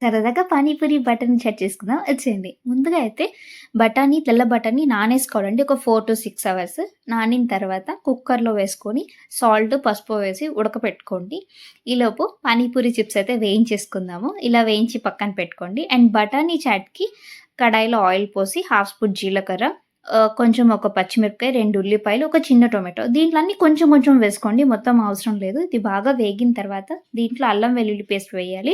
సరదాగా పానీపూరి బటానీ చాట్ చేసుకుందాం వచ్చేయండి. ముందుగా అయితే తెల్ల బఠానీ నానేసుకోవాలండి. ఒక 4-6 అవర్స్. నానిన తర్వాత కుక్కర్‌లో వేసుకొని సాల్ట్, పసుపు వేసి ఉడకపెట్టుకోండి. ఈలోపు పానీపూరి చిప్స్ అయితే వేయించేసుకుందాము. ఇలా వేయించి పక్కన పెట్టుకోండి. అండ్ బటానీ చాట్‌కి కడాయిలో ఆయిల్ పోసి హాఫ్ స్పూన్ జీలకర్ర, కొంచెం ఒక పచ్చిమిరపకాయ, 2 ఉల్లిపాయలు, ఒక చిన్న టొమాటో దీంట్లో అన్నీ కొంచెం కొంచెం వేసుకోండి. మొత్తం అవసరం లేదు. ఇది బాగా వేగిన తర్వాత దీంట్లో అల్లం వెల్లుల్లి పేస్ట్ వేయాలి.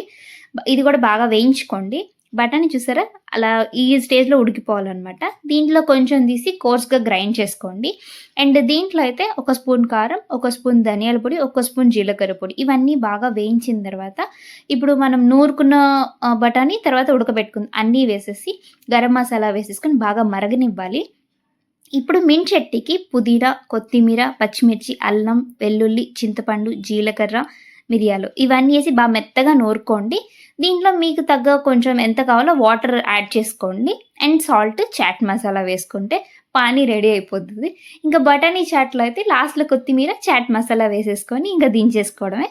ఇది కూడా బాగా వేయించుకోండి. బఠానీ చూసారా? అలా ఈ స్టేజ్‌లో ఉడికిపోవాలనమాట. దీంట్లో కొంచెం తీసి కోర్స్‌గా గ్రైండ్ చేసుకోండి. అండ్ దీంట్లో అయితే ఒక స్పూన్ కారం, ఒక స్పూన్ ధనియాల పొడి, ఒక స్పూన్ జీలకర్ర పొడి ఇవన్నీ బాగా వేయించిన తర్వాత ఇప్పుడు మనం నూరుకున్న బఠానీ తర్వాత ఉడకబెట్టుకుంది అన్నీ వేసేసి గరం మసాలా వేసేసుకొని బాగా మరగనివ్వాలి. ఇప్పుడు చట్నీకి పుదీనా, కొత్తిమీర, పచ్చిమిర్చి, అల్లం, వెల్లుల్లి, చింతపండు, జీలకర్ర, మిరియాలు ఇవన్నీ ఏసి మెత్తగా నూరుకోండి. దీంట్లో మీకు తగ్గ కొంచెం ఎంత కావాలో వాటర్ యాడ్ చేసుకోండి. అండ్ సాల్ట్, చాట్ మసాలా వేసుకుంటే పానీ రెడీ అయిపోతది. ఇంకా బఠానీ చాట్‌లో అయితే లాస్ట్‌లో కొత్తిమీర, చాట్ మసాలా వేసేసుకొని ఇంకా దించేసుకోవడమే.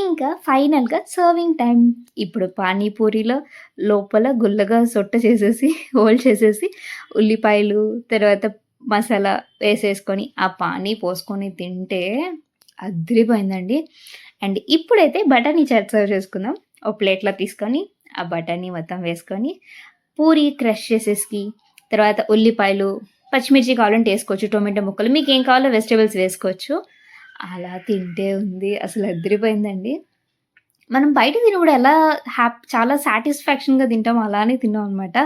ఇంకా ఫైనల్‌గా సర్వింగ్ టైమ్. ఇప్పుడు పానీపూరిలో లోపల గుల్లగా సొట్ట చేసేసి, హోల్ చేసేసి ఉల్లిపాయలు, తర్వాత మసాలా వేసేసుకొని, ఆ పానీ పోసుకొని తింటే అద్దిరిపోయిందండి. అండ్ ఇప్పుడైతే బఠానీ చాట్ సర్వ్ చేసుకుందాం. ఒక ప్లేట్‌లో తీసుకొని, ఆ బఠానీ మొత్తం వేసుకొని, పూరి క్రష్ చేసేసి, తర్వాత ఉల్లిపాయలు, పచ్చిమిర్చి కావాలంటే ఏసుకోవచ్చు, టొమాటో ముక్కలు మీకేం కావాలో వెజిటబుల్స్ వేసుకోవచ్చు. అలా తింటే ఉంది అసలు అద్దిరిపోయిందండి. మనం బయట తిన్నప్పుడు ఎలా చాలా సాటిస్ఫాక్షన్‌గా తింటామో అలానే తిన్నామనమాట.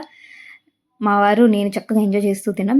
మా వారు, నేను చక్కగా ఎంజాయ్ చేస్తూ తిన్నాం.